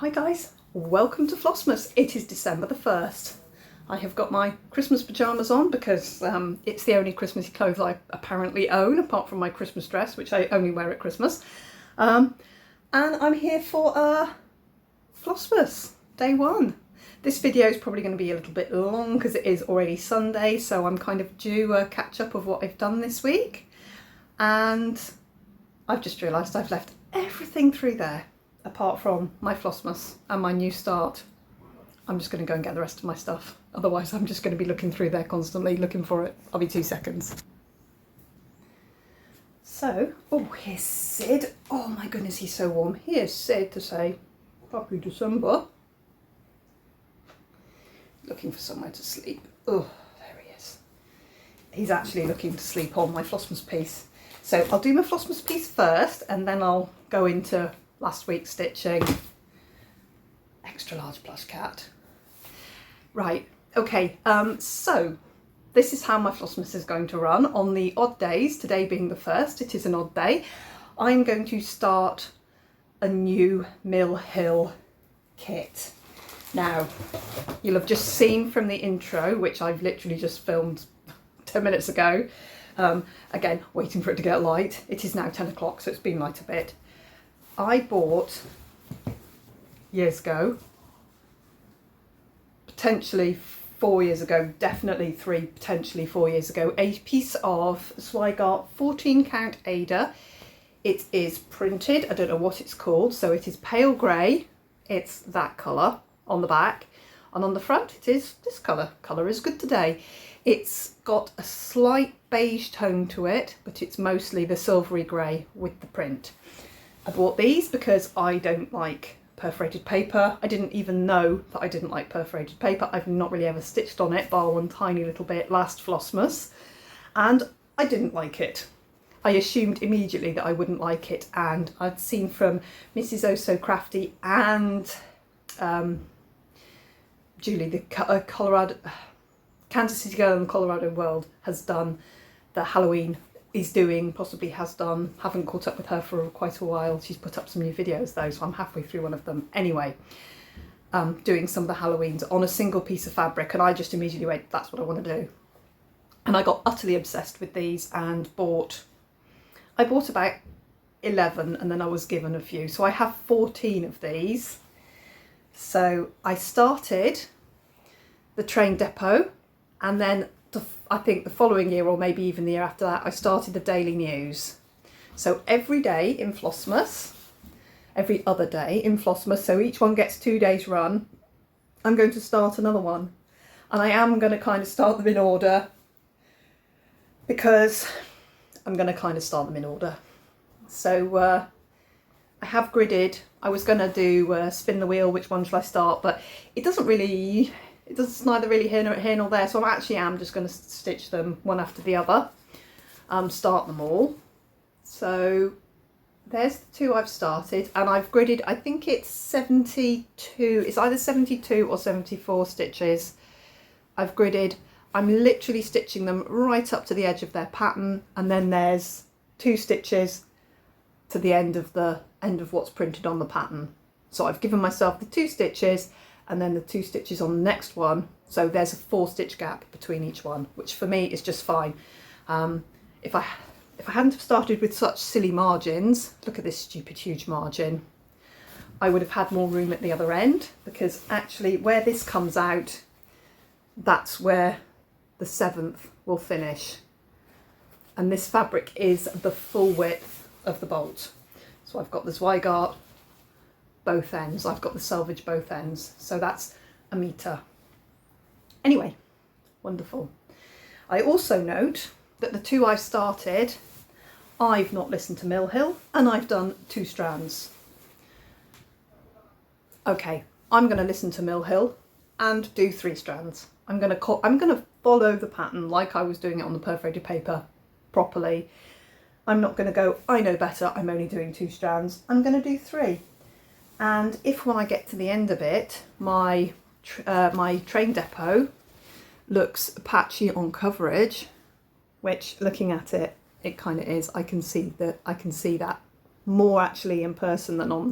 Hi guys, welcome to Flossmas. It is December the 1st. I have got my Christmas pyjamas on because it's the only Christmassy clothes I apparently own, apart from my Christmas dress, which I only wear at Christmas. And I'm here for Flossmas, day one. This video is probably going to be a little bit long because it is already Sunday, so I'm kind of due a catch up of what I've done this week. And I've just realised I've left everything through there, apart from my Flossmas and my new start. I'm just going to go and get the rest of my stuff. Otherwise I'm just going to be looking through there constantly, looking for it. I'll be 2 seconds. So, oh, here's Sid. Oh my goodness, he's so warm. Here's Sid to say, Happy December. Looking for somewhere to sleep. Oh, there he is. He's actually looking to sleep on my Flossmas piece. So I'll do my Flossmas piece first and then I'll go into last week's stitching. Extra large plush cat. Right, okay, so this is how my Flossmas is going to run on the odd days. Today being the 1st, it is an odd day. I'm going to start a new Mill Hill kit. Now, you'll have just seen from the intro, which I've literally just filmed 10 minutes ago. Again, waiting for it to get light. It is now 10 o'clock, so it's been light a bit. I bought, years ago, potentially 4 years ago, definitely 3, potentially 4 years ago, a piece of Zweigart 14 count Ada. It is printed, I don't know what it's called, so it is pale grey, it's that colour on the back, and on the front it is this colour. Colour is good today. It's got a slight beige tone to it, but it's mostly the silvery grey with the print. I bought these because I don't like perforated paper. I didn't even know that I didn't like perforated paper. I've not really ever stitched on it, bar one tiny little bit last Flossmas, and I didn't like it. I assumed immediately that I wouldn't like it, and I'd seen from Mrs. Oh So Crafty and Julie, the Colorado, Kansas City Girl in the Colorado World, has done the Halloween, is doing, possibly has done, haven't caught up with her for quite a while. She's put up some new videos though, so I'm halfway through one of them. Anyway, doing some of the Halloweens on a single piece of fabric, and I just immediately went, that's what I want to do. And I got utterly obsessed with these and I bought about 11 and then I was given a few. So I have 14 of these. So I started the train depot, and then I think the following year, or maybe even the year after that, I started the daily news. So every day in Flossmas, every other day in Flossmas, so each one gets 2 days run, I'm going to start another one. And I am going to kind of start them in order, because I'm going to kind of start them in order. So I have gridded. I was going to do spin the wheel, which one shall I start, but it doesn't really, it's neither really here nor there, so I actually am just going to stitch them one after the other, start them all. So there's the 2 I've started, and I've gridded, I think it's 72, it's either 72 or 74 stitches I've gridded. I'm literally stitching them right up to the edge of their pattern, and then there's 2 stitches to the end of what's printed on the pattern. So I've given myself the 2 stitches and then the 2 stitches on the next one. So there's a 4 stitch gap between each one, which for me is just fine. If I hadn't have started with such silly margins, look at this stupid huge margin, I would have had more room at the other end, because actually where this comes out, that's where the 7th will finish. And this fabric is the full width of the bolt. So I've got the Zweigart both ends, I've got the selvage both ends, so that's a metre. Anyway, wonderful. I also note that the 2 I've started, I've not listened to Mill Hill, and I've done 2 strands. Okay, I'm going to listen to Mill Hill and do 3 strands. I'm going to follow the pattern like I was doing it on the perforated paper properly. I'm not going to go, I know better, I'm only doing 2 strands. I'm going to do 3. And if when I get to the end of it, my train depot looks patchy on coverage, which looking at it, it kind of is. I can see that more actually in person than on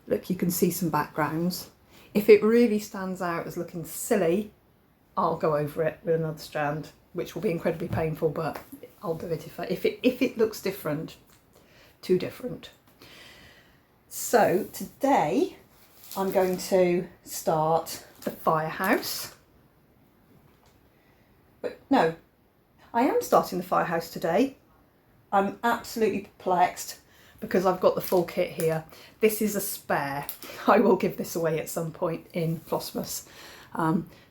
Look, you can see some backgrounds. If it really stands out as looking silly, I'll go over it with another strand, which will be incredibly painful, but I'll do it if it looks different, too different. So today I'm going to start the firehouse. But no, I am starting the firehouse today. I'm absolutely perplexed because I've got the full kit here. This is a spare. I will give this away at some point in Flossmas.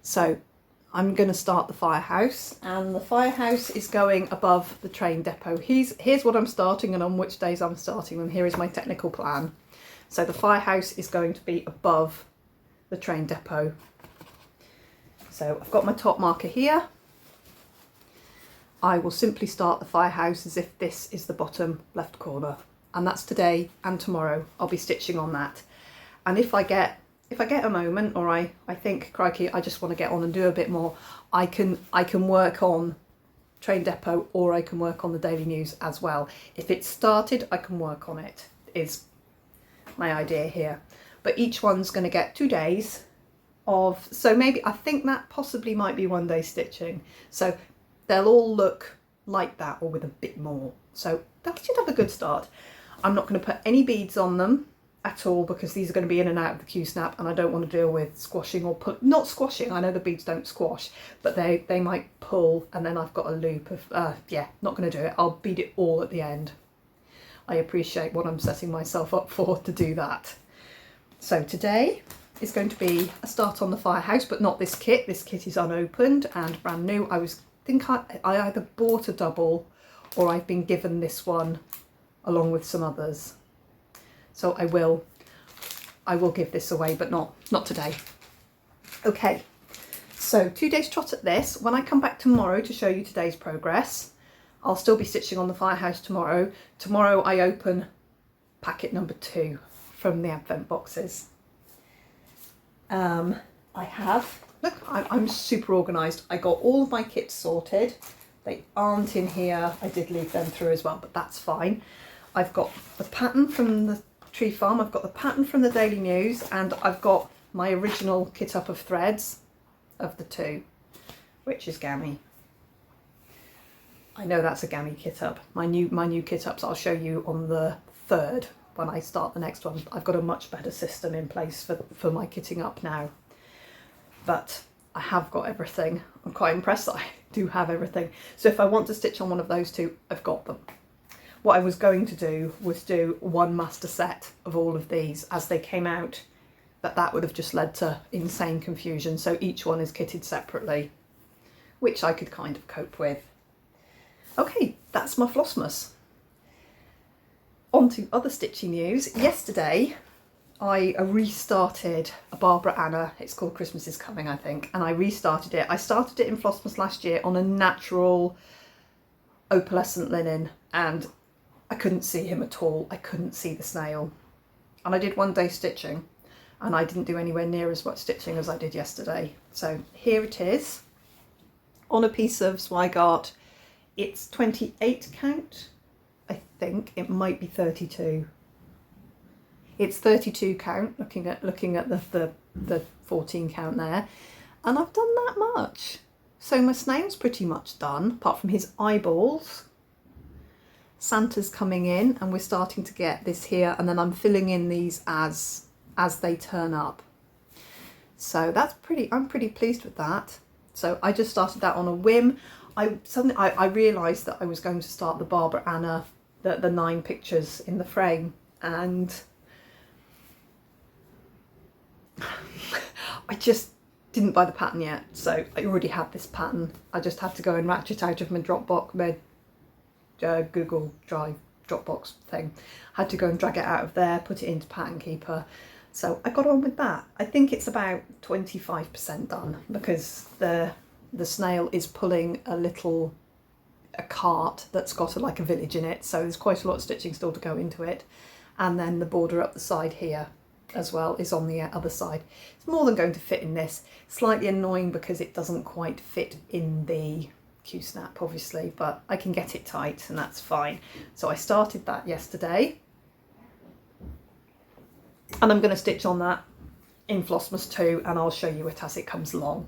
So I'm going to start the firehouse, and the firehouse is going above the train depot. Here's what I'm starting and on which days I'm starting, and here is my technical plan. So the firehouse is going to be above the train depot. So I've got my top marker here. I will simply start the firehouse as if this is the bottom left corner, and that's today and tomorrow. I'll be stitching on that. And if I get a moment, or I think, crikey, I just want to get on and do a bit more, I can work on train depot, or I can work on the Daily News as well. If it's started, I can work on it, is my idea here. But each one's going to get 2 days of, so maybe, I think that possibly might be 1 day stitching. So they'll all look like that, or with a bit more. So that should have a good start. I'm not going to put any beads on them at all, because these are going to be in and out of the Q-snap, and I don't want to deal with squashing or not squashing. I know the beads don't squash, but they might pull, and then I've got a loop of, yeah, not going to do it. I'll bead it all at the end. I appreciate what I'm setting myself up for to do that. So today is going to be a start on the firehouse, but not this kit. This kit is unopened and brand new. I either bought a double, or I've been given this one along with some others. So I will give this away, but not today. Okay, so 2 days trot at this. When I come back tomorrow to show you today's progress, I'll still be stitching on the firehouse tomorrow. Tomorrow I open packet number 2 from the advent boxes. Look, I'm super organised. I got all of my kits sorted. They aren't in here. I did leave them through as well, but that's fine. I've got the pattern from the Tree Farm, I've got the pattern from the Daily News, and I've got my original kit up of threads of the 2, which is Gammy. I know that's a Gammy kit up. My new kit ups I'll show you on the 3rd when I start the next one. I've got a much better system in place for my kitting up now. But I have got everything. I'm quite impressed that I do have everything. So if I want to stitch on one of those 2, I've got them. What I was going to do was do one master set of all of these as they came out, but that would have just led to insane confusion. So each one is kitted separately, which I could kind of cope with. Okay, that's my Flossmas. On to other stitching news. Yesterday, I restarted a Barbara Anna. It's called Christmas is Coming, I think, and I restarted it. I started it in Flossmas last year on a natural opalescent linen, and I couldn't see him at all. I couldn't see the snail. And I did 1 day stitching, and I didn't do anywhere near as much stitching as I did yesterday. So here it is on a piece of Zweigart. It's 28 count. I think it might be 32. It's 32 count, looking at the 14 count there. And I've done that much. So my snail's pretty much done, apart from his eyeballs. Santa's coming in, and we're starting to get this here, and then I'm filling in these as they turn up. So I'm pretty pleased with that. So I just started that on a whim. I realised that I was going to start the Barbara Anna, the 9 pictures in the frame, and I just didn't buy the pattern yet. So I already had this pattern. I just had to go and ratchet out of my Dropbox, my Google Drive Dropbox thing. I had to go and drag it out of there, put it into Pattern Keeper. So I got on with that. I think it's about 25% done, because the snail is pulling a cart that's got like a village in it, so there's quite a lot of stitching still to go into it. And then the border up the side here as well is on the other side. It's more than going to fit in this. Slightly annoying because it doesn't quite fit in the Q-snap, obviously, but I can get it tight, and that's fine. So I started that yesterday. And I'm going to stitch on that in Flossmas too, and I'll show you it as it comes along.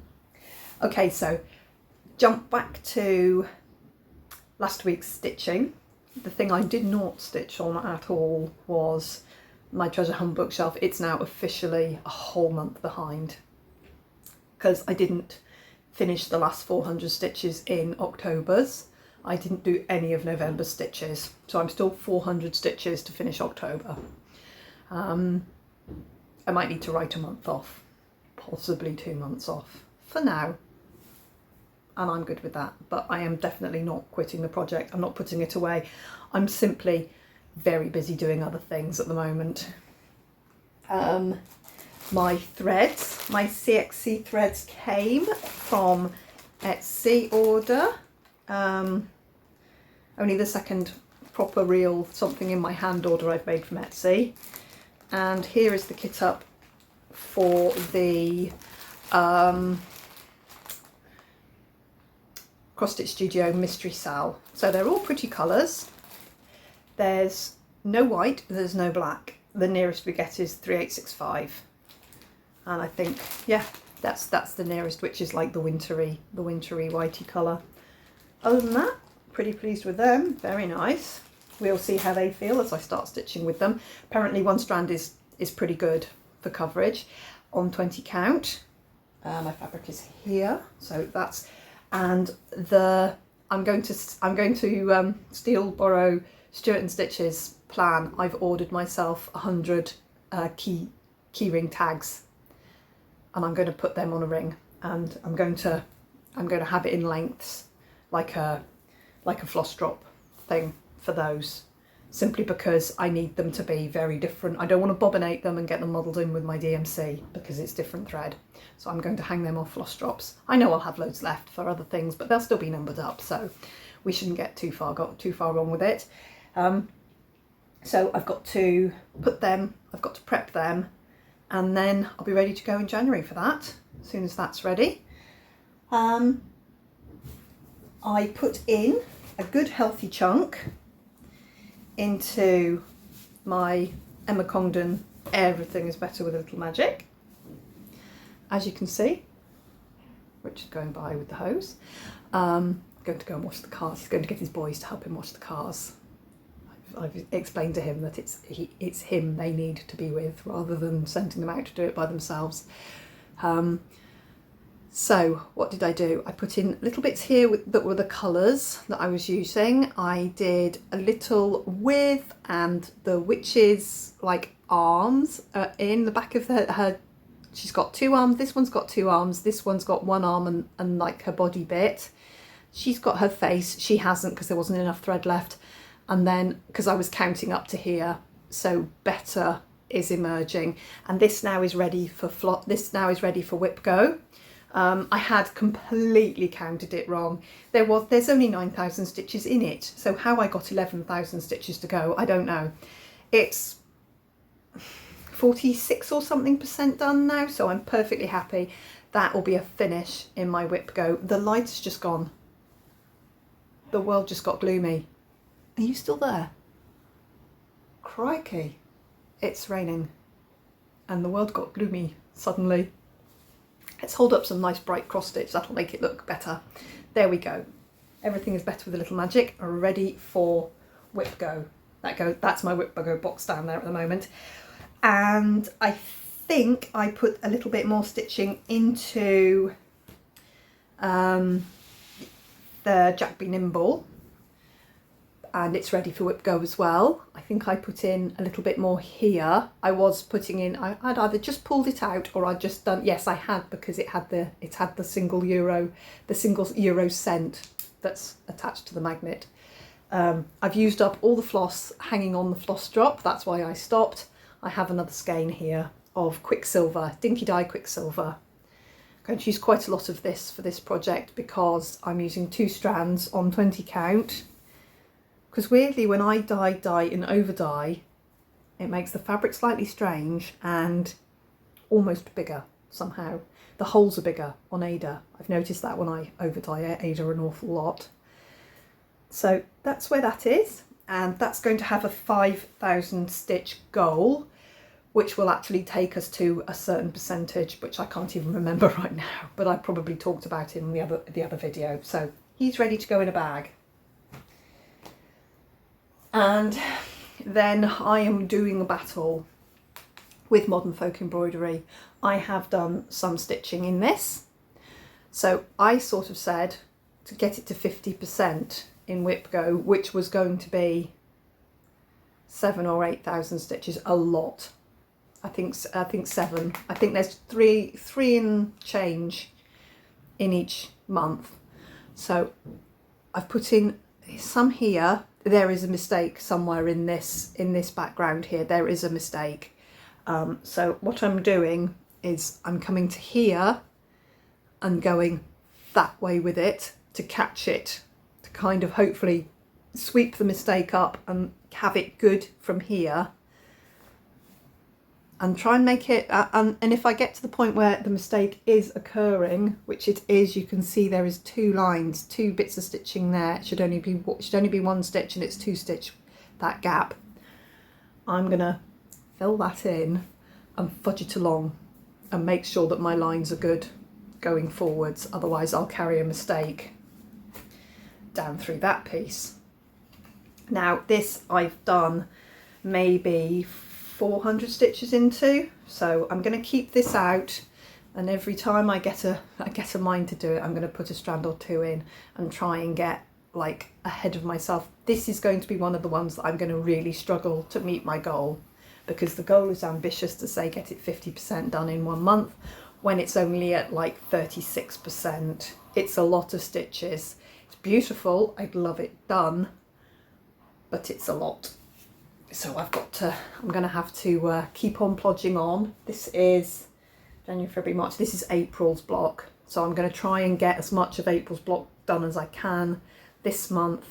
Okay, so jump back to last week's stitching. The thing I did not stitch on at all was my treasure hunt bookshelf. It's now officially a whole month behind because I didn't finish the last 400 stitches in October's. I didn't do any of November's stitches, so I'm still 400 stitches to finish October. I might need to write a month off, possibly 2 months off for now, and I'm good with that, but I am definitely not quitting the project. I'm not putting it away. I'm simply very busy doing other things at the moment. My threads, my CXC threads came from Etsy order. Only the second proper real something in my hand order I've made from Etsy. And here is the kit up for the Cross Stitch Studio Mystery Sal. So they're all pretty colours. There's no white, there's no black. The nearest we get is 3865. And I think, yeah, that's the nearest, which is like the wintry whitey colour. Other than that, pretty pleased with them. Very nice. We'll see how they feel as I start stitching with them. Apparently one strand is pretty good for coverage on 20 count. My fabric is here, so that's, and I'm going to steal, borrow Stuart and Stitch's plan. I've ordered myself 100 keyring tags, and I'm going to put them on a ring, and I'm going to have it in lengths like a floss drop thing for those, simply because I need them to be very different. I don't want to bobbinate them and get them modelled in with my DMC because it's different thread. So I'm going to hang them off floss drops. I know I'll have loads left for other things, but they'll still be numbered up, so we shouldn't get too far wrong with it. So I've got to put them, I've got to prep them, and then I'll be ready to go in January for that, as soon as that's ready. I put in a good healthy chunk into my Emma Congdon Everything is Better with a Little Magic. As you can see, Richard going by with the hose. Going to go and wash the cars. He's going to get his boys to help him wash the cars. I've explained to him that it's him they need to be with rather than sending them out to do it by themselves. So what did I do? I put in little bits here that were the colours that I was using. I did a little with and the witch's like arms in the back of her. She's got 2 arms. This one's got 2 arms. This one's got 1 arm and like her body bit. She's got her face. She hasn't because there wasn't enough thread left. And then because I was counting up to here, so Better is emerging. And this now is ready for Whip Go. I had completely counted it wrong. There's only 9,000 stitches in it, so how I got 11,000 stitches to go, I don't know. It's 46 or something % done now, so I'm perfectly happy. That will be a finish in my Whip Go. The light's just gone. The world just got gloomy. Are you still there? Crikey, it's raining and the world got gloomy suddenly. Let's hold up some nice bright cross stitch, that'll make it look better. There we go. Everything is Better with a Little Magic, ready for Whip Go. That's my Whip Go box down there at the moment. And I think I put a little bit more stitching into the Jack Be Nimble, and it's ready for Whip Go as well. I think I put in a little bit more here. I was putting in, I'd either just pulled it out or I'd just done, yes I had, because it had the single euro cent that's attached to the magnet. I've used up all the floss hanging on the floss drop, that's why I stopped. I have another skein here of Quicksilver, Dinky Dye Quicksilver. I'm going to use quite a lot of this for this project because I'm using 2 strands on 20 count. Because weirdly, when I dye and over dye, it makes the fabric slightly strange and almost bigger somehow. The holes are bigger on Ada. I've noticed that when I over dye Ada an awful lot. So that's where that is, and that's going to have a 5,000 stitch goal, which will actually take us to a certain percentage, which I can't even remember right now, but I probably talked about it in the other video. So he's ready to go in a bag. And then I am doing a battle with Modern Folk Embroidery. I have done some stitching in this. So I sort of said to get it to 50% in Whip Go, which was going to be 7,000 or 8,000 stitches, a lot. I think 7. I think there's three and change in each month. So I've put in some here. There is a mistake somewhere in this background here. There is a mistake. So what I'm doing is I'm coming to here and going that way with it to catch it, to kind of hopefully sweep the mistake up and have it good from here, and try and make it and if I get to the point where the mistake is occurring, which it is, you can see there is 2 lines, 2 bits of stitching there. It should only be 1 stitch, and it's 2 stitch, that gap. I'm gonna fill that in and fudge it along and make sure that my lines are good going forwards, otherwise I'll carry a mistake down through that piece. Now this I've done maybe 400 stitches into, so I'm going to keep this out, and every time I get a mind to do it, I'm going to put a strand or 2 in and try and get like ahead of myself. This is going to be one of the ones that I'm going to really struggle to meet my goal, because the goal is ambitious to say get it 50% done in 1 month when it's only at like 36%. It's a lot of stitches. It's beautiful, I'd love it done, but it's a lot. So I'm going to have to keep on plodding on. This is January, February, March. This is April's block. So I'm going to try and get as much of April's block done as I can this month.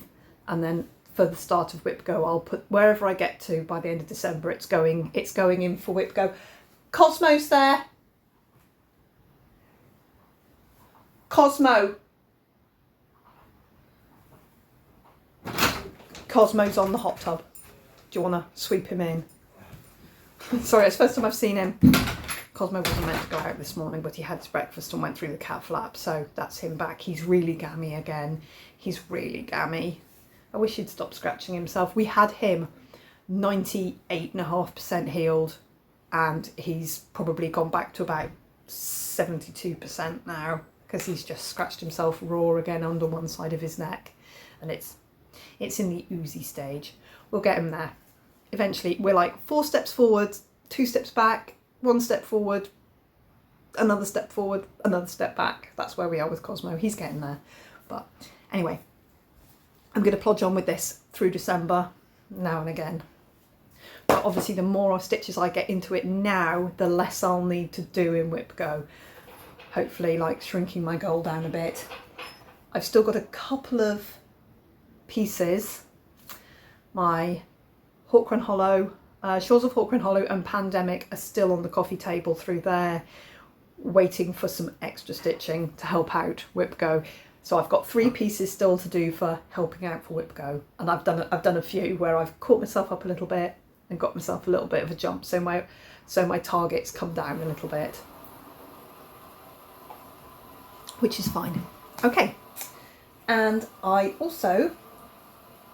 And then for the start of Whip Go, I'll put wherever I get to by the end of December, it's going in for Whip Go. Cosmo's there. Cosmo's on the hot tub. Do you want to sweep him in? Sorry, it's the first time I've seen him. Cosmo wasn't meant to go out this morning, but he had his breakfast and went through the cat flap, so that's him back. He's really gammy again. He's really gammy. I wish he'd stop scratching himself. We had him 98.5% healed, and he's probably gone back to about 72% now, because he's just scratched himself raw again under one side of his neck, and it's in the oozy stage. We'll get him there. Eventually, we're like 4 steps forward, 2 steps back, 1 step forward, another step forward, another step back. That's where we are with Cosmo. He's getting there. But anyway, I'm going to plodge on with this through December, now and again. But obviously, the more stitches I get into it now, the less I'll need to do in Whip Go. Hopefully, like shrinking my goal down a bit. I've still got a couple of pieces. My Hawkrun Hollow, Shores of Hawkrun Hollow and Pandemic are still on the coffee table through there, waiting for some extra stitching to help out Whip Go. So I've got 3 pieces still to do for helping out for Whip Go, and I've done a few where I've caught myself up a little bit and got myself a little bit of a jump, so my targets come down a little bit, which is fine. Okay, and I also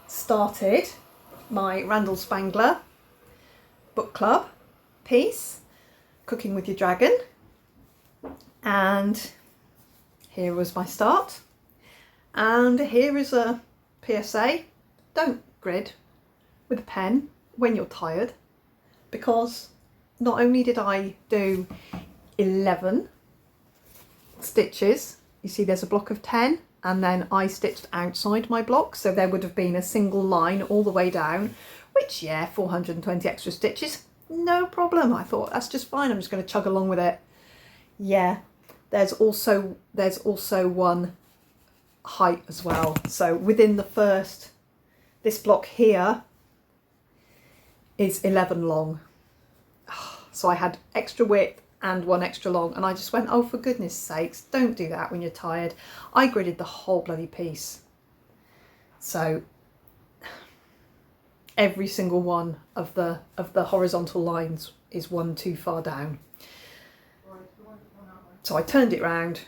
started my Randall Spangler book club piece, Cooking with Your Dragon, and here was my start. And here is a PSA: don't grid with a pen when you're tired, because not only did I do 11 stitches, you see there's a block of 10, and then I stitched outside my block, so there would have been a single line all the way down, which, yeah, 420 extra stitches, no problem. I thought that's just fine, I'm just going to chug along with it. Yeah, there's also one height as well, so within the first, this block here is 11 long, so I had extra width and 1 extra long, and I just went, oh, for goodness sakes, don't do that when you're tired. I gridded the whole bloody piece. So every single one of the horizontal lines is one too far down. So I turned it round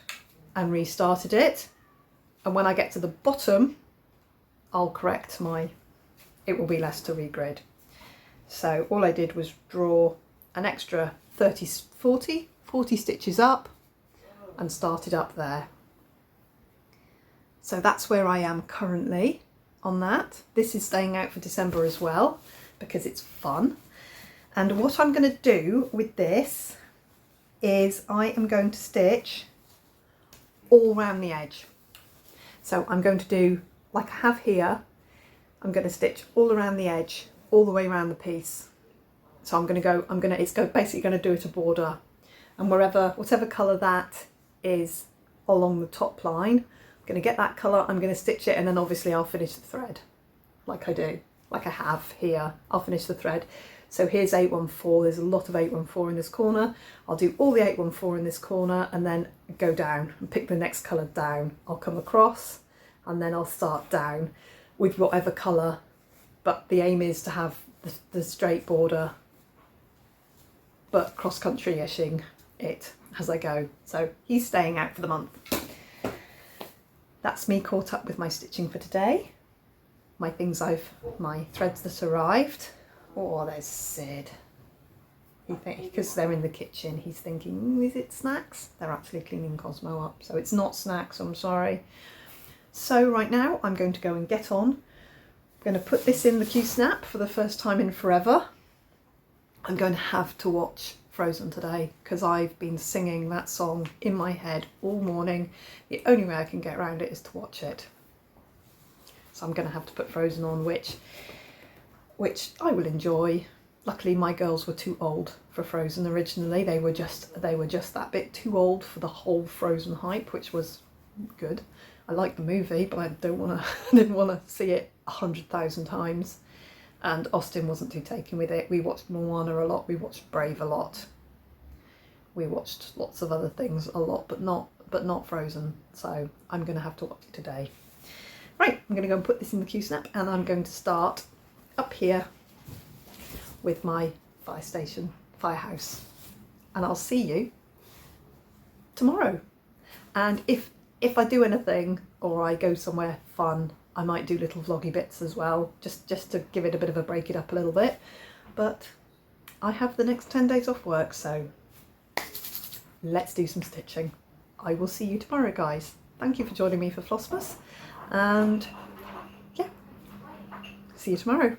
and restarted it, and when I get to the bottom I'll correct it will be less to regrid. So all I did was draw an extra 40 stitches up and started up there. So that's where I am currently on that. This is staying out for December as well because it's fun. And what I'm going to do with this is I am going to stitch all around the edge. So I'm going to do like I have here. I'm going to stitch all around the edge, all the way around the piece. So it's basically going to do it a border, and whatever colour that is along the top line, I'm going to get that colour, I'm going to stitch it, and then obviously I'll finish the thread like I have here. I'll finish the thread. So here's 814, there's a lot of 814 in this corner. I'll do all the 814 in this corner and then go down and pick the next colour down. I'll come across and then I'll start down with whatever colour, but the aim is to have the straight border, but cross-country-ishing it as I go. So he's staying out for the month. That's me caught up with my stitching for today. My threads that arrived. Oh, there's Sid. Because they're in the kitchen, he's thinking, is it snacks? They're actually cleaning Cosmo up, so it's not snacks, I'm sorry. So right now I'm going to go and get on. I'm going to put this in the Q-snap for the first time in forever. I'm going to have to watch Frozen today because I've been singing that song in my head all morning. The only way I can get around it is to watch it. So I'm going to have to put Frozen on, which I will enjoy. Luckily my girls were too old for Frozen originally. They were just that bit too old for the whole Frozen hype, which was good. I liked the movie, but I didn't want to see it 100,000 times. And Austin wasn't too taken with it. We watched Moana a lot, we watched Brave a lot. We watched lots of other things a lot, but not Frozen. So I'm going to have to watch it today. Right, I'm going to go and put this in the Q-snap, and I'm going to start up here with my firehouse. And I'll see you tomorrow. And if I do anything or I go somewhere fun, I might do little vloggy bits as well, just to give it a bit of a break it up a little bit. But I have the next 10 days off work, so let's do some stitching. I will see you tomorrow, guys. Thank you for joining me for Flossmas, and yeah, see you tomorrow.